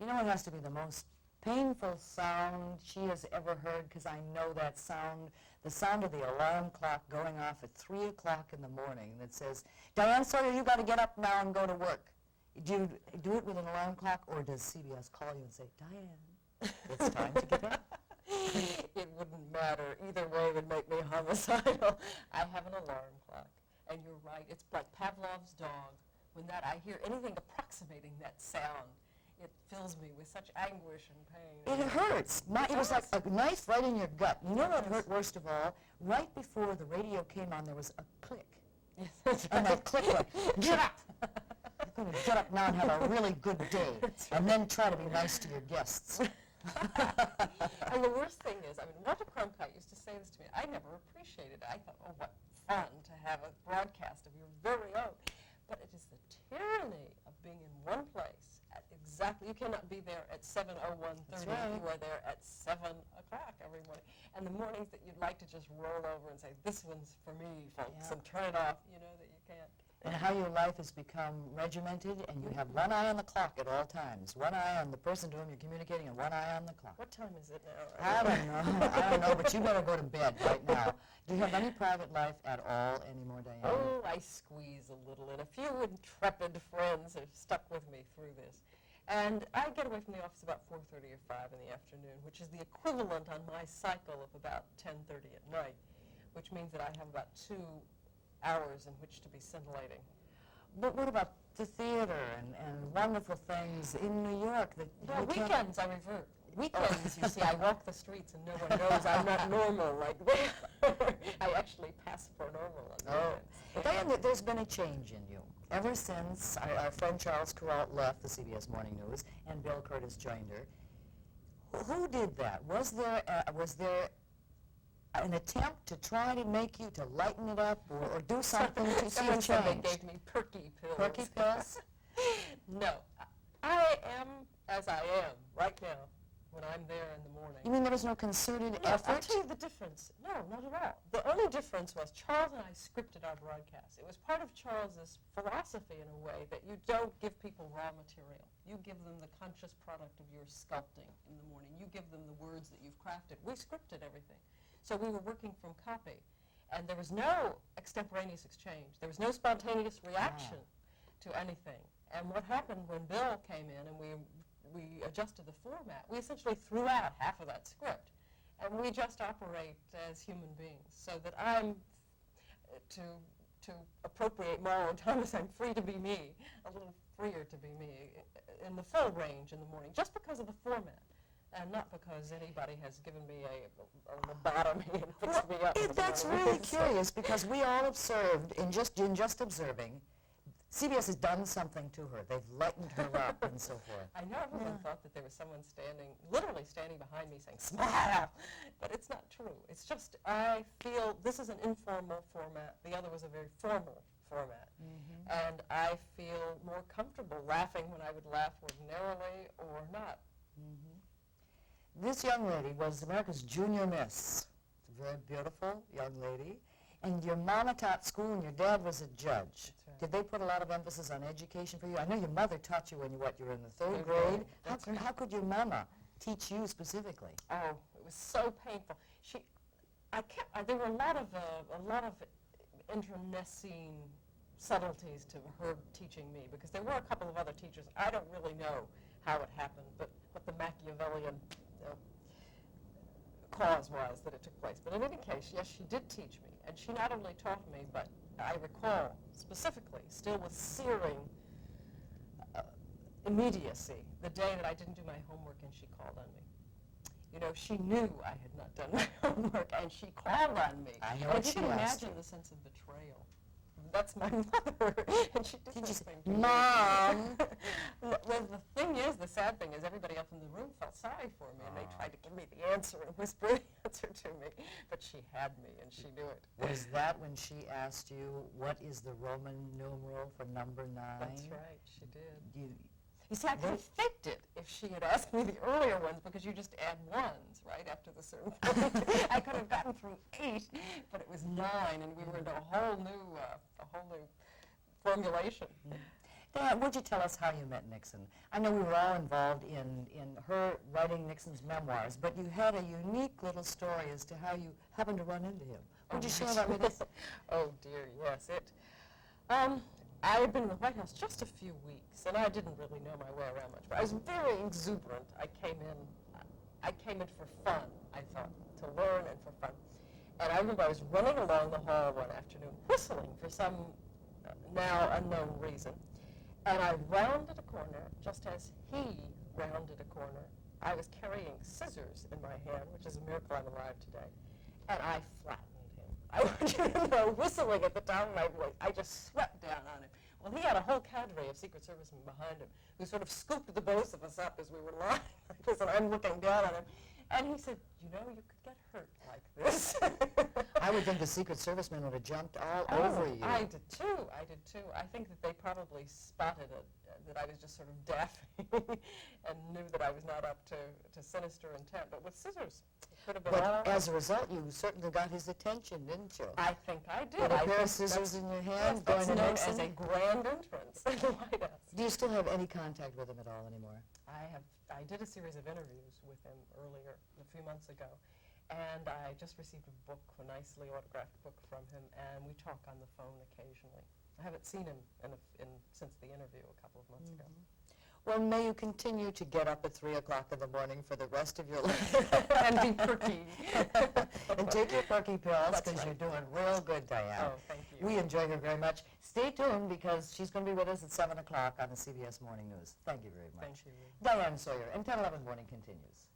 You know, it has to be the most painful sound she has ever heard, because I know that sound, the sound of the alarm clock going off at 3 o'clock in the morning that says, Diane Sawyer, you got to get up now and go to work. Do you do it with an alarm clock, or does CBS call you and say, Diane, it's time to get up? It wouldn't matter. Either way would make me homicidal. I have an alarm clock, and you're right. It's like Pavlov's dog. When I hear anything approximating that sound, it fills me with such anguish and pain. It hurts. It was like a knife right in your gut. You know what hurt worst of all? Right before the radio came on, there was a click. And that click went, get up! You're going to get up now and have a really good day, and then try to be nice to your guests. And the worst thing is, I mean, Walter Cronkite used to say this to me. I never appreciated it. I thought, oh, what fun to have a broadcast of your very own. But it is the tyranny of being in one place at exactly, you cannot be there at 7:01:30. Right. You are there at 7 o'clock every morning. And the mornings that you'd like to just roll over and say, this one's for me, folks, and turn it off, you know that you can't. And how your life has become regimented, and you have one eye on the clock at all times. One eye on the person to whom you're communicating, and one eye on the clock. What time is it now? I don't know, but you better go to bed right now. Do you have any private life at all anymore, Diane? Oh, I squeeze a little, and a few intrepid friends have stuck with me through this. And I get away from the office about 4:30 or 5 in the afternoon, which is the equivalent on my cycle of about 10:30 at night, which means that I have about 2 hours in which to be scintillating. But what about the theater and wonderful things in New York? Well, weekends I revert. Weekends, you see, I walk the streets and no one knows I'm not normal like that. I actually pass for normal on weekends. Diane, there's been a change in you. Ever since our friend Charles Kuralt left the CBS Morning News and Bill Curtis joined her, who did that? Was there an attempt to try to make you to lighten it up or do something to see a change? They gave me perky pills. Perky pills? No. I am as I am right now when I'm there in the morning. You mean there was no concerted effort? I'll tell you the difference. No, not at all. The only difference was Charles and I scripted our broadcast. It was part of Charles's philosophy in a way that you don't give people raw material. You give them the conscious product of your sculpting in the morning. You give them the words that you've crafted. We scripted everything. So we were working from copy. And there was no extemporaneous exchange. There was no spontaneous reaction to anything. And what happened when Bill came in and we adjusted the format, we essentially threw out half of that script. And we just operate as human beings. So that I'm, to appropriate Marlo Thomas, I'm free to be me, a little freer to be me, in the full range in the morning, just because of the format. And not because anybody has given me a lobotomy and fixed me up. That's really curious, because we all observed, in just observing, CBS has done something to her. They've lightened her up and so forth. I know everyone thought that there was someone literally standing behind me saying, smile! But it's not true. It's just, I feel this is an informal format. The other was a very formal format. And I feel more comfortable laughing when I would laugh ordinarily or not. This young lady was America's junior miss. A very beautiful young lady. And your mama taught school and your dad was a judge. That's right. Did they put a lot of emphasis on education for you? I know your mother taught you when you were in the third grade. How could your mama teach you specifically? Oh, it was so painful. There were a lot of internecine subtleties to her teaching me, because there were a couple of other teachers. I don't really know how it happened, but what the Machiavellian cause was that it took place. But in any case, yes, she did teach me. And she not only taught me, but I recall specifically, still with searing immediacy, the day that I didn't do my homework and she called on me. You know, she knew I had not done my homework and she called on me. I know and what you she can asked imagine the sense of betrayal. That's my mother, and she did this thing to me. Mom! Well, the thing is, the sad thing is, everybody else in the room felt sorry for me, and they tried to give me the answer and whisper the answer to me. But she had me, and she knew it. Was that when she asked you, what is the Roman numeral for number 9? That's right, she did. You see, I could have faked it if she had asked me the earlier ones, because you just add ones, right, after the certain point. I could have gotten through 8, but it was 9, and we were into a whole new formulation. Diane, would you tell us how you met Nixon? I know we were all involved in her writing Nixon's memoirs, but you had a unique little story as to how you happened to run into him. Would you share that with us? Oh dear, yes. I had been in the White House just a few weeks, and I didn't really know my way around much. But I was very exuberant. I came in for fun, I thought, to learn and for fun. And I remember I was running along the hall one afternoon, whistling for some now unknown reason. And I rounded a corner just as he rounded a corner. I was carrying scissors in my hand, which is a miracle I'm alive today. And I flattened him. I want you to know, whistling at the top of my voice, I just swept down on him. Well, he had a whole cadre of Secret Servicemen behind him who sort of scooped the both of us up as we were lying like this, and I'm looking down on him. And he said, you know, you could get hurt like this. I would think the Secret Servicemen would have jumped all over you. I did too. I think that they probably spotted it, that I was just sort of deaf and knew that I was not up to sinister intent. But with scissors, it could have been all But as a result, you certainly got his attention, didn't you? I think I did. With a pair of scissors in your hand, going That's to known Nixon? as a grand entrance in the White House. Do you still have any contact with him at all anymore? I did a series of interviews with him earlier, a few months ago, and I just received a book, a nicely autographed book from him, and we talk on the phone occasionally. I haven't seen him since the interview a couple of months ago. Well, may you continue to get up at 3 o'clock in the morning for the rest of your life. And be perky. And take your perky pills, That's because right. you're doing real good, Diane. Oh, thank you. We enjoy her very much. Stay tuned, because she's going to be with us at 7 o'clock on the CBS Morning News. Thank you very much. Thank you. Diane Sawyer, and 10/11 Morning continues.